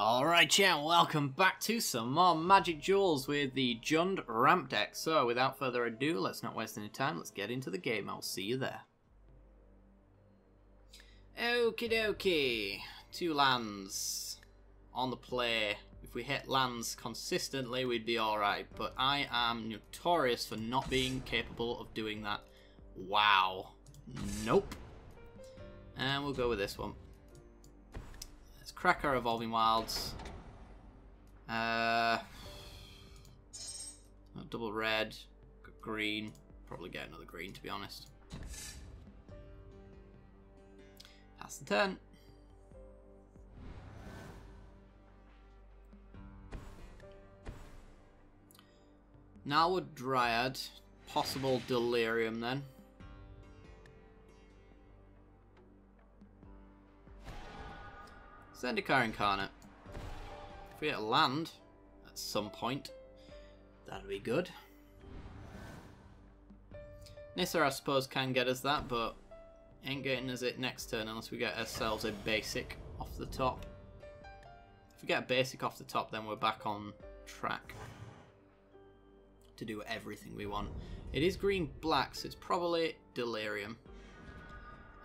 Alright chat, welcome back to some more Magic Duels with the Jund ramp deck. So without further ado, let's not waste any time, let's get into the game. I'll see you there. Okie dokie, 2 lands on the play. If we hit lands consistently we'd be alright, but I am notorious for not being capable of doing that. Wow. Nope. And we'll go with this one. Let's crack our Evolving Wilds. Double red, green. Probably get another green, to be honest. Pass the turn. Now with Dryad, possible Delirium then. Zendikar Incarnate. If we get a land at some point, that'd be good. Nissa, I suppose, can get us that, but ain't getting us it next turn unless we get ourselves a basic off the top. If we get a basic off the top, then we're back on track to do everything we want. It is green-black, so it's probably Delirium.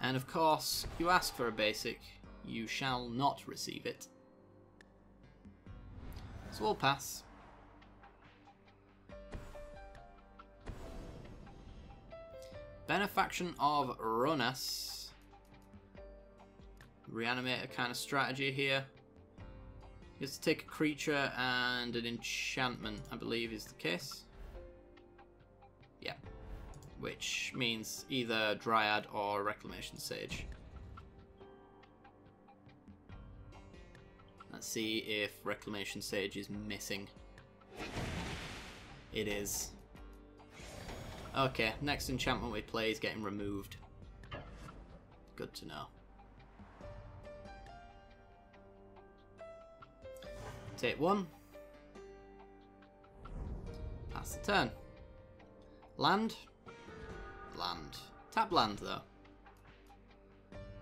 And of course, you ask for a basic, you shall not receive it. So we'll pass. Benefaction of Ronas. Reanimator kind of strategy here. You have to take a creature and an enchantment, I believe is the case. Yeah. Which means either Dryad or Reclamation Sage. Let's see if Reclamation Sage is missing. It is. Okay, next enchantment we play is getting removed. Good to know. Take 1. Pass the turn. Land. Land. Tap land though.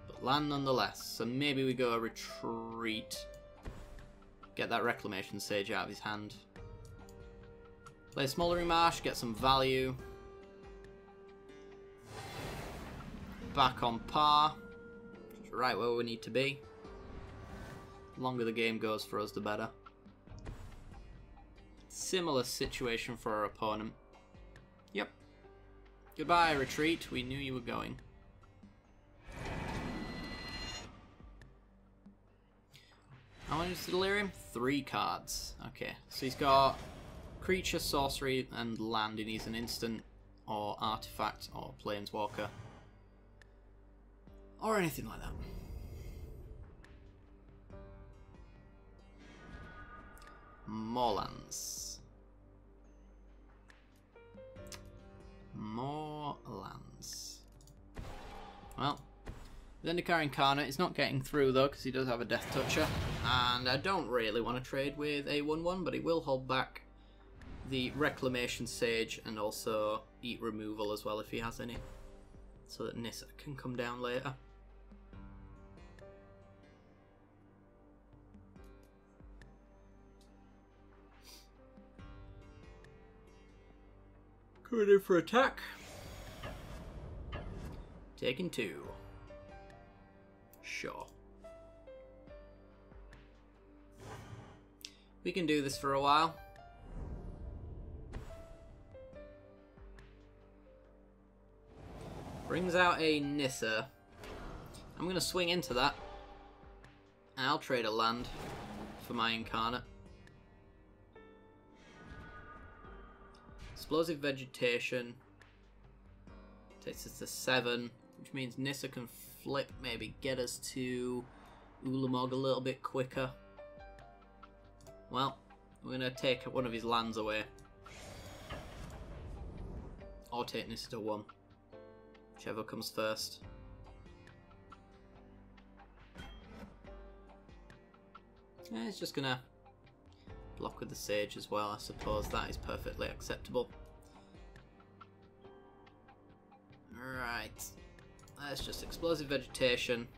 But land nonetheless. So maybe we go a retreat. Get that Reclamation Sage out of his hand. Play Smoldering Marsh, get some value. Back on par. Right where we need to be. The longer the game goes for us, the better. Similar situation for our opponent. Yep. Goodbye, retreat. We knew you were going. How many is Delirium? 3 cards. Okay, so he's got creature, sorcery, and land, and he's an instant, or artifact, or planeswalker. Or anything like that. More lands. More lands. Well, Zendikar Incarnate is not getting through though, because he does have a Death Toucher. And I don't really want to trade with a 1-1, but he will hold back the Reclamation Sage and also eat removal as well if he has any. So that Nissa can come down later. Going in for attack. Taking 2. Sure. We can do this for a while. Brings out a Nissa. I'm going to swing into that. And I'll trade a land for my Incarnate. Explosive Vegetation takes us to 7, which means Nissa can flip, maybe get us to Ulamog a little bit quicker. Well, we're going to take one of his lands away. Or take Nissa to 1. Whichever comes first. Yeah, it's just going to block with the Sage as well, I suppose. That is perfectly acceptable. Right. Let's just Explosive Vegetation.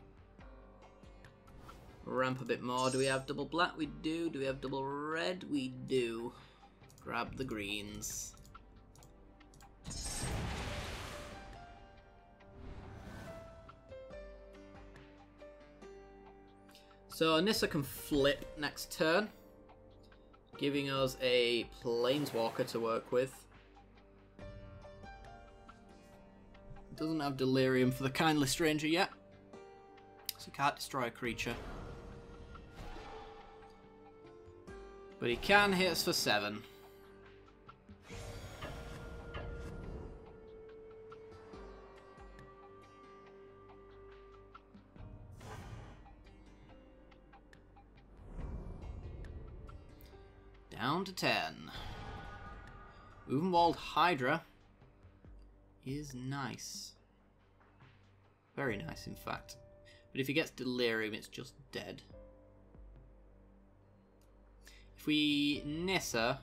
Ramp a bit more. Do we have double black? We do. Do we have double red? We do. Grab the greens. So Nissa can flip next turn, giving us a Planeswalker to work with. Doesn't have Delirium for the Kindly Stranger yet, so can't destroy a creature. But he can hit us for 7. Down to 10. Uvenwald Hydra is nice. Very nice, in fact. But if he gets Delirium, it's just dead. If we Nissa,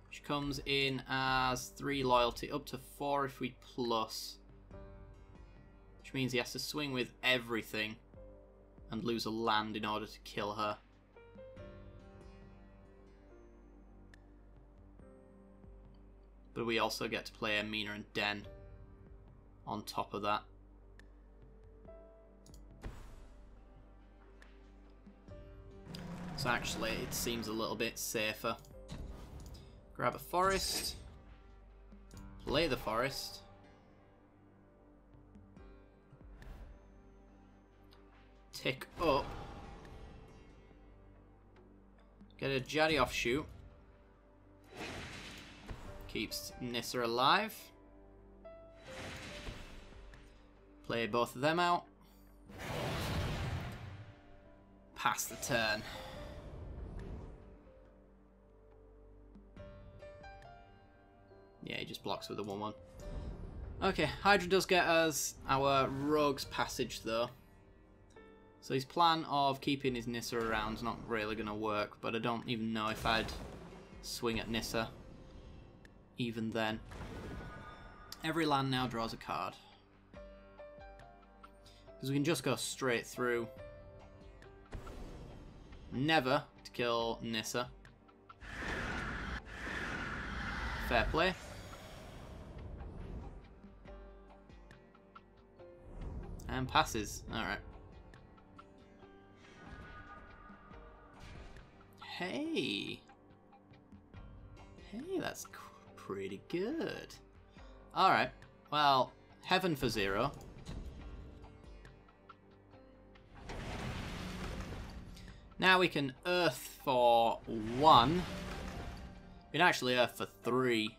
which comes in as 3 loyalty, up to 4 if we plus. Which means he has to swing with everything and lose a land in order to kill her. But we also get to play Amina and Den on top of that. So actually it seems a little bit safer. Grab a forest. Play the forest. Tick up. Get a Jaddy offshoot. Keeps Nissa alive. Play both of them out. Pass the turn. Yeah, he just blocks with a 1-1. Okay, Hydra does get us our Rogue's Passage though. So his plan of keeping his Nissa around is not really going to work, but I don't even know if I'd swing at Nissa. Even then. Every land now draws a card. Because we can just go straight through. Never to kill Nissa. Fair play. And passes. Alright. Hey. Hey, that's pretty good. Alright, well, Heaven for 0. Now we can Earth for 1. We can actually Earth for 3.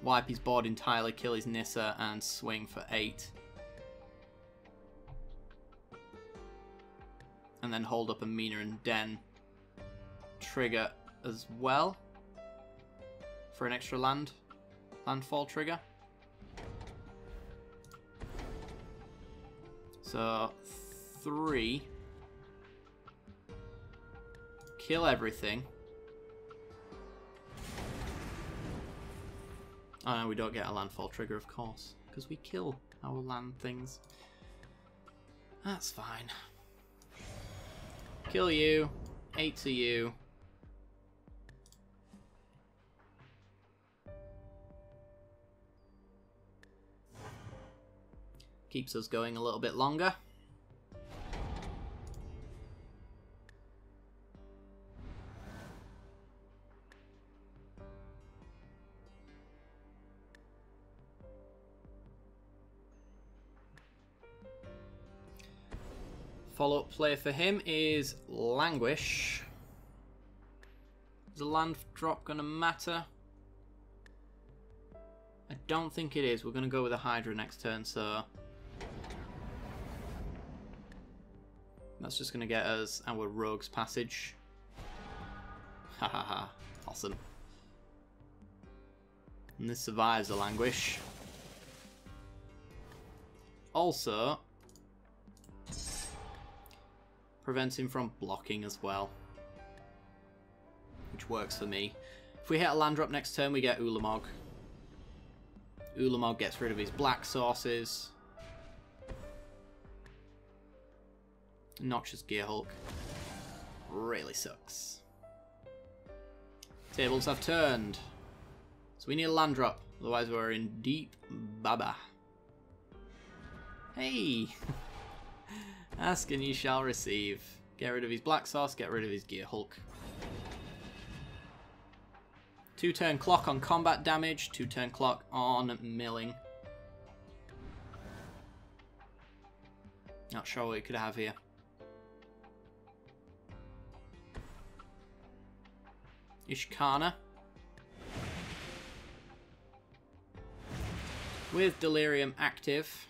Wipe his board entirely, kill his Nissa, and swing for 8. And then hold up Amina and Den. Trigger as well. For an extra landfall trigger. So 3. Kill everything. Oh no, we don't get a landfall trigger, of course, because we kill our land things. That's fine. Kill you. 8 to you. Keeps us going a little bit longer. Follow-up play for him is Languish. Is the land drop going to matter? I don't think it is. We're going to go with a Hydra next turn, so that's just going to get us our Rogue's Passage. Hahaha, awesome. And this survives the Languish. Also, prevents him from blocking as well, which works for me. If we hit a land drop next turn, we get Ulamog. Ulamog gets rid of his black sources. Noxious Gear Hulk. Really sucks. Tables have turned. So we need a land drop. Otherwise we're in deep baba. Hey! Ask and you shall receive. Get rid of his Black Sauce, get rid of his Gear Hulk. 2-turn clock on combat damage, 2-turn clock on milling. Not sure what we could have here. Ishkana. With Delirium active.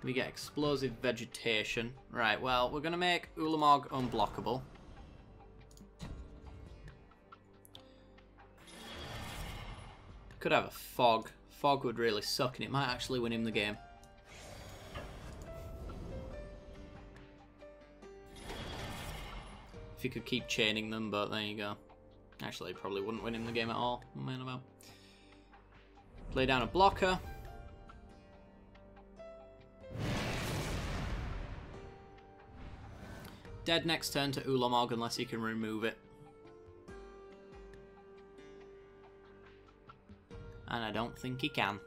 We get Explosive Vegetation. Right, well, we're going to make Ulamog unblockable. Could have a Fog. Fog would really suck, and it might actually win him the game. If you could keep chaining them, but there you go. Actually, it probably wouldn't win him the game at all. Man about. Play down a blocker. Dead next turn to Ulamog unless he can remove it. And I don't think he can.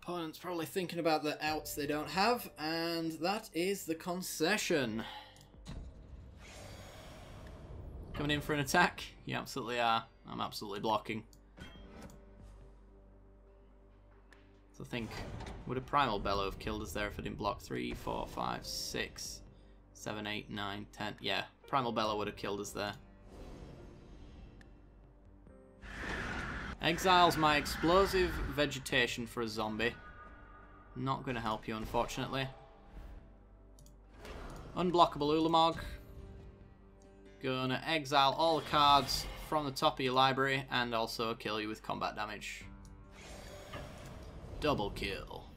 Opponent's probably thinking about the outs they don't have, and that is the concession. Coming in for an attack? You absolutely are. I'm absolutely blocking. So I think, would a Primal Bellow have killed us there if I didn't block? 3, 4, 5, 6, 7, 8, 9, 10. Yeah, Primal Bellow would have killed us there. Exiles my Explosive Vegetation for a zombie. Not going to help you, unfortunately. Unblockable Ulamog. Gonna exile all the cards from the top of your library and also kill you with combat damage. Double kill.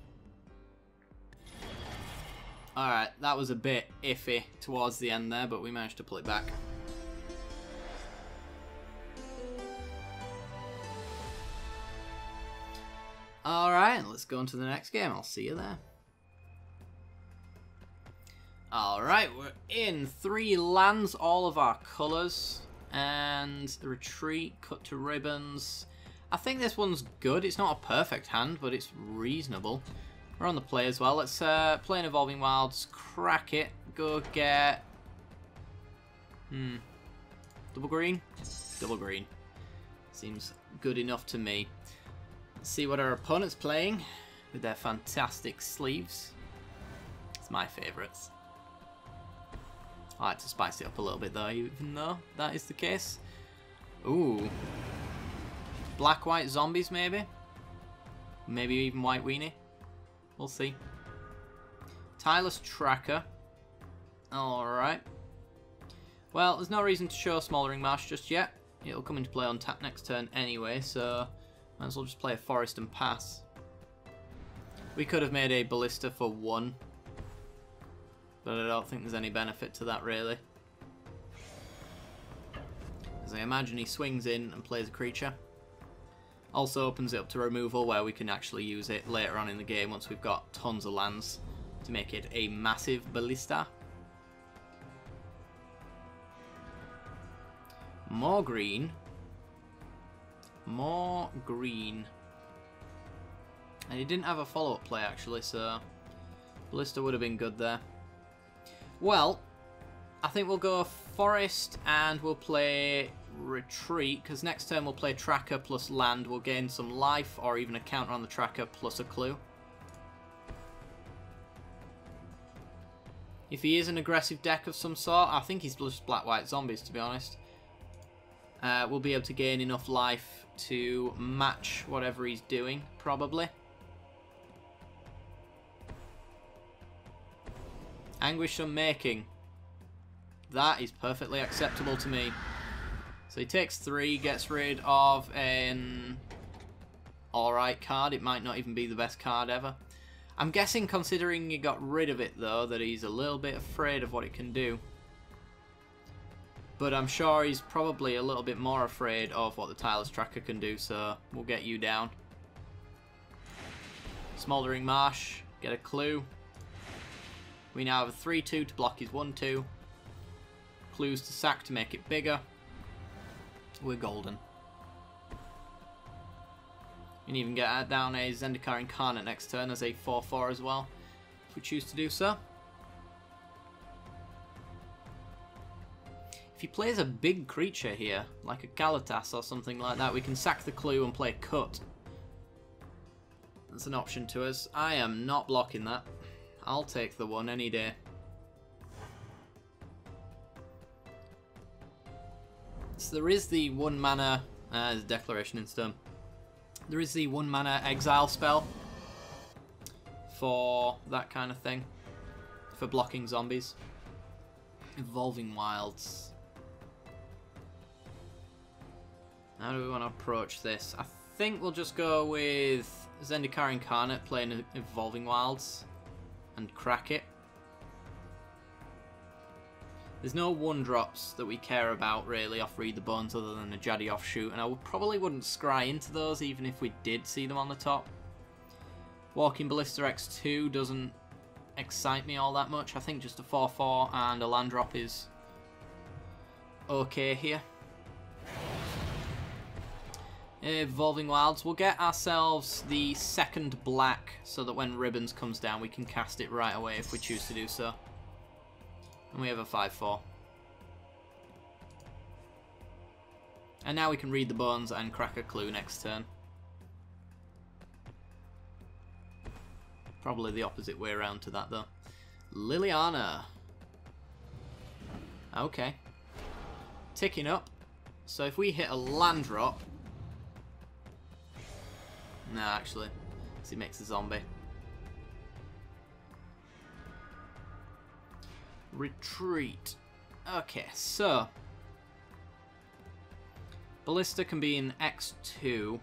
Alright, that was a bit iffy towards the end there, but we managed to pull it back. Alright, let's go on to the next game. I'll see you there. Alright, we're in 3 lands, all of our colours. And retreat, cut to ribbons. I think this one's good. It's not a perfect hand, but it's reasonable. We're on the play as well. Let's play an Evolving Wilds, crack it, go get... Double green? Double green. Seems good enough to me. Let's see what our opponent's playing with their fantastic sleeves. It's my favourites. I like to spice it up a little bit though, even though that is the case. Ooh. Black-white zombies maybe? Maybe even white weenie. We'll see. Tireless Tracker. Alright. Well, there's no reason to show Smouldering Marsh just yet. It'll come into play on tap next turn anyway, so might as well just play a Forest and pass. We could have made a Ballista for 1. But I don't think there's any benefit to that, really. As I imagine he swings in and plays a creature. Also opens it up to removal, where we can actually use it later on in the game once we've got tons of lands to make it a massive ballista. More green. More green. And he didn't have a follow-up play, actually, so ballista would have been good there. Well, I think we'll go Forest and we'll play Retreat, because next turn we'll play Tracker plus land. We'll gain some life or even a counter on the Tracker plus a clue. If he is an aggressive deck of some sort, I think he's just black-white zombies, to be honest. We'll be able to gain enough life to match whatever he's doing, probably. Anguish Unmaking. That is perfectly acceptable to me. So he takes 3, gets rid of an alright card. It might not even be the best card ever. I'm guessing, considering you got rid of it though, that he's a little bit afraid of what it can do. But I'm sure he's probably a little bit more afraid of what the Tireless Tracker can do, so we'll get you down. Smouldering Marsh, get a clue. We now have a 3-2 to block his 1-2. Clues to sack to make it bigger. We're golden. We can even get down a Zendikar Incarnate next turn as a 4-4 as well, if we choose to do so. If he plays a big creature here, like a Kalatas or something like that, we can sack the clue and play Cut. That's an option to us. I am not blocking that. I'll take the one any day. So there is the 1 mana Declaration in Stone. There is the 1 mana Exile spell for that kind of thing, for blocking zombies. Evolving Wilds. How do we want to approach this? I think we'll just go with Zendikar Incarnate playing Evolving Wilds and crack it. There's no 1-drops that we care about really off Read the Bones other than a Jaddy Offshoot, and I probably wouldn't scry into those even if we did see them on the top. Walking Ballista X2 doesn't excite me all that much. I think just a 4-4 and a land drop is okay here. Evolving Wilds. We'll get ourselves the 2nd black so that when Ribbons comes down we can cast it right away if we choose to do so. And we have a 5-4. And now we can Read the Bones and crack a clue next turn. Probably the opposite way around to that though. Liliana. Okay. Ticking up. So if we hit a land drop... No, actually. Because he makes a zombie. Retreat. Okay, so... Ballista can be in X2.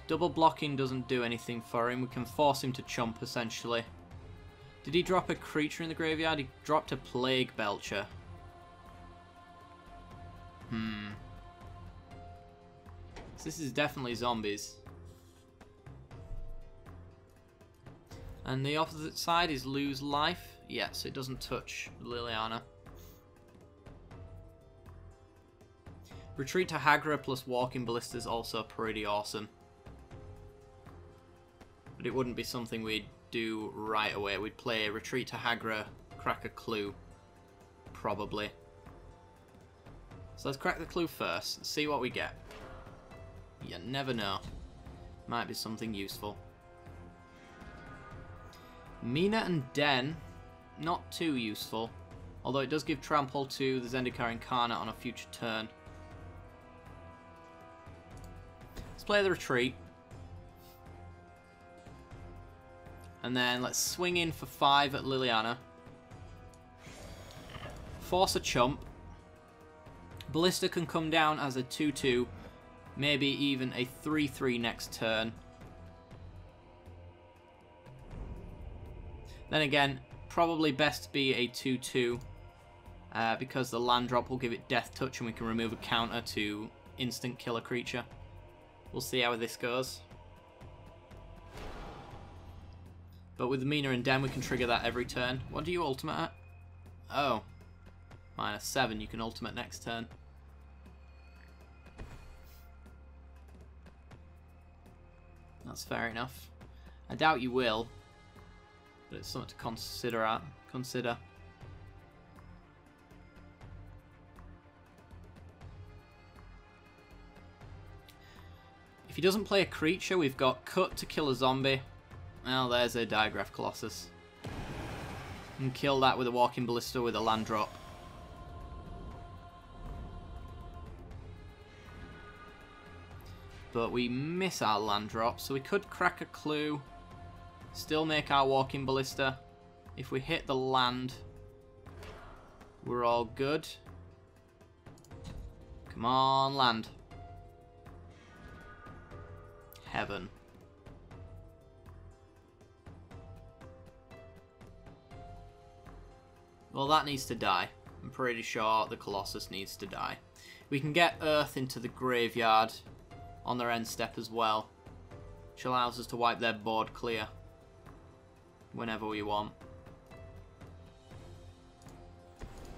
Double blocking doesn't do anything for him. We can force him to chomp, essentially. Did he drop a creature in the graveyard? He dropped a Plague Belcher. So this is definitely zombies. And the opposite side is lose life. Yeah, so it doesn't touch Liliana. Retreat to Hagra plus Walking Ballista is also pretty awesome. But it wouldn't be something we'd do right away. We'd play Retreat to Hagra, crack a clue. Probably. So let's crack the clue first and see what we get. You never know. Might be something useful. Mina and Den, not too useful. Although it does give trample to the Zendikar Incarnate on a future turn. Let's play the retreat. And then let's swing in for 5 at Liliana. Force a chump. Ballista can come down as a 2-2. Maybe even a 3-3 next turn. Then again, probably best to be a 2-2. Because the land drop will give it death touch and we can remove a counter to instant kill a creature. We'll see how this goes. But with Mina and Den we can trigger that every turn. What do you ultimate at? Oh. -7, you can ultimate next turn. That's fair enough. I doubt you will. But it's something to consider. If he doesn't play a creature, we've got Cut to kill a zombie. Well, there's a Digraph Colossus. And kill that with a Walking Ballista with a land drop. But we miss our land drop, so we could crack a clue. Still make our Walking Ballista. If we hit the land, we're all good. Come on, land. Heaven. Well, that needs to die. I'm pretty sure the Colossus needs to die. We can get Earth into the graveyard on their end step as well, which allows us to wipe their board clear whenever we want.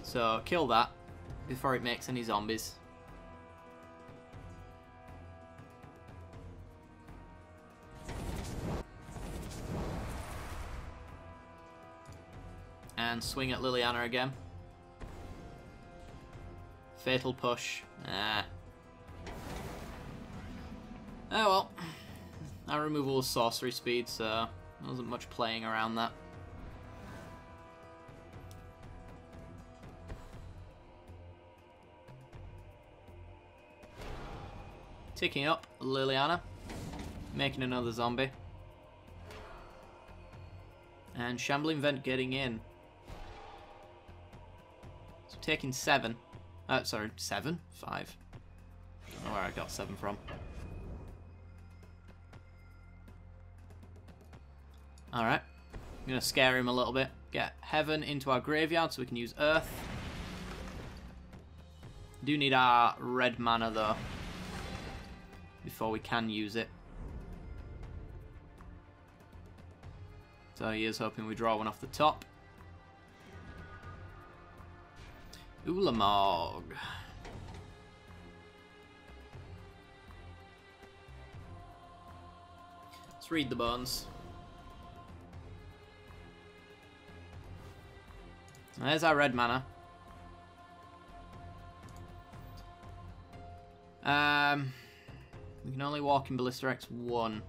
So, kill that before it makes any zombies. And swing at Liliana again. Fatal push. Ah. Oh well. Our removal was sorcery speed, so there wasn't much playing around that. Ticking up Liliana. Making another zombie. And Shambling Vent getting in. So taking 7. Sorry, 7? 5. Don't know where I got 7 from. Alright. I'm going to scare him a little bit. Get Heaven into our graveyard so we can use Earth. Do need our red mana though, before we can use it. So he is hoping we draw one off the top. Ulamog. Let's read the bones. There's our red mana. We can only walk in Ballista X1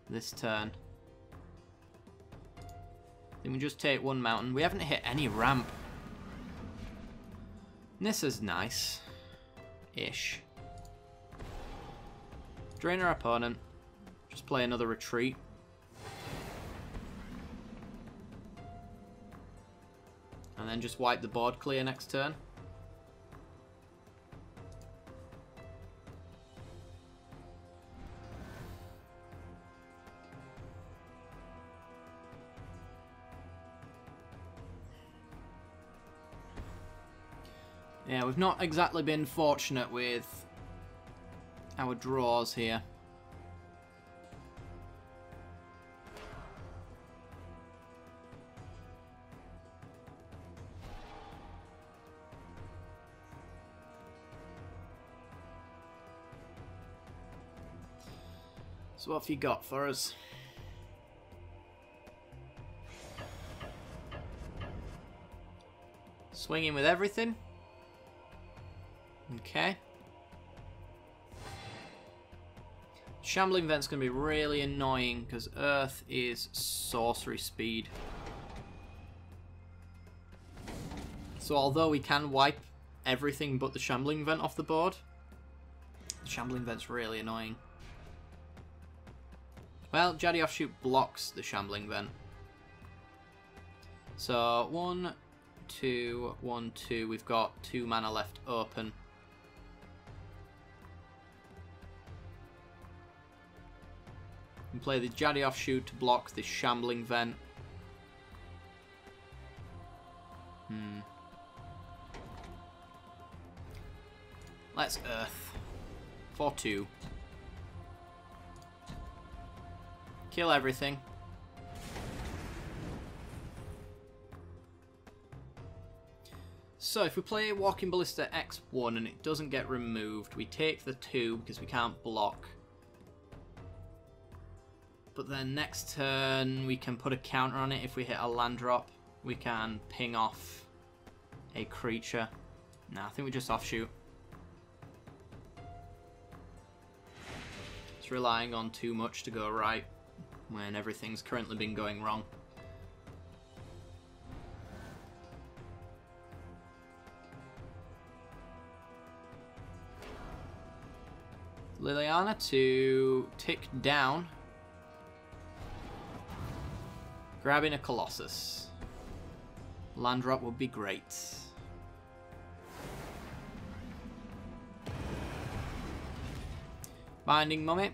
this turn. Then we just take one mountain. We haven't hit any ramp. This is nice-ish. Drain our opponent. Just play another retreat. And then just wipe the board clear next turn. Yeah, we've not exactly been fortunate with our draws here. So what have you got for us? Swinging with everything. Okay. Shambling Vent's going to be really annoying because Earth is sorcery speed. So although we can wipe everything but the Shambling Vent off the board, the Shambling Vent's really annoying. Well, Jaddy Offshoot blocks the Shambling Vent. So 1, 2, 1, 2. We've got 2 mana left open. And play the Jaddy Offshoot to block this Shambling Vent. Let's Earth. For 2. Kill everything. So if we play Walking Ballista X1 and it doesn't get removed, we take the 2 because we can't block. But then next turn we can put a counter on it if we hit a land drop. We can ping off a creature. Nah, I think we just offshoot. It's relying on too much to go right when everything's currently been going wrong. Liliana to tick down. Grabbing a Colossus. Land drop would be great. Binding Mummy.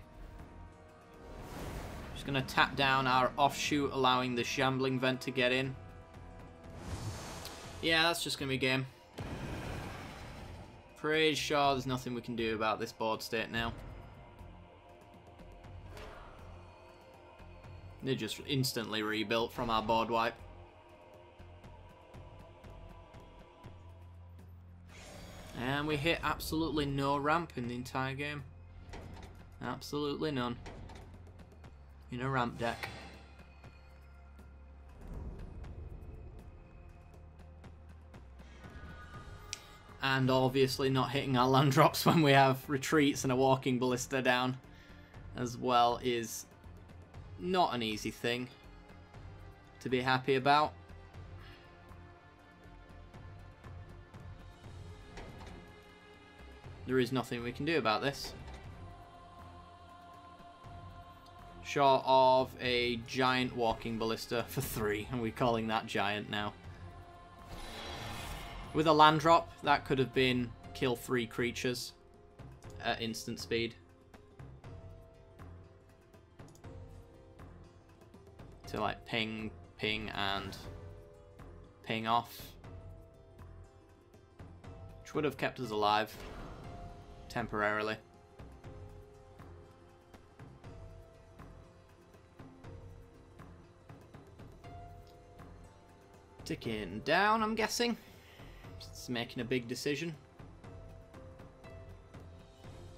Just going to tap down our offshoot, allowing the Shambling Vent to get in. Yeah, that's just going to be game. Pretty sure there's nothing we can do about this board state now. They just instantly rebuilt from our board wipe. And we hit absolutely no ramp in the entire game. Absolutely none. In a ramp deck. And obviously not hitting our land drops when we have retreats and a walking ballista down as well is not an easy thing to be happy about. There is nothing we can do about this. Short of a giant walking ballista for 3, and we're calling that giant now. With a land drop, that could have been kill 3 creatures at instant speed. To like ping, ping, and ping off. Which would have kept us alive. Temporarily. Ticking down, I'm guessing. It's making a big decision.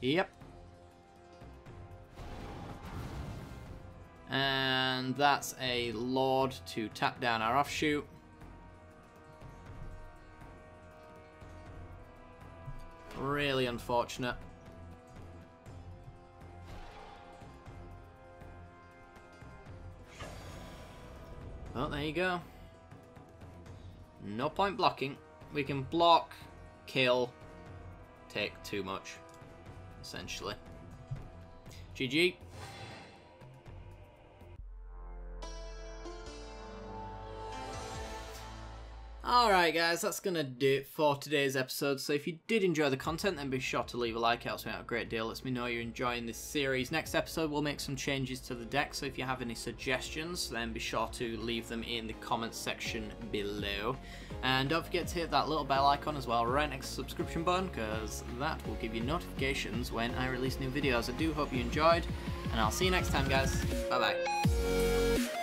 Yep. And that's a Lord to tap down our offshoot. Really unfortunate. Well, there you go. No point blocking. We can block, kill, take too much, essentially. GG. Alright guys, that's going to do it for today's episode. So if you did enjoy the content, then be sure to leave a like. It helps me out a great deal. Lets me know you're enjoying this series. Next episode, we'll make some changes to the deck. So if you have any suggestions, then be sure to leave them in the comments section below. And don't forget to hit that little bell icon as well right next to the subscription button, because that will give you notifications when I release new videos. I do hope you enjoyed, and I'll see you next time guys. Bye bye.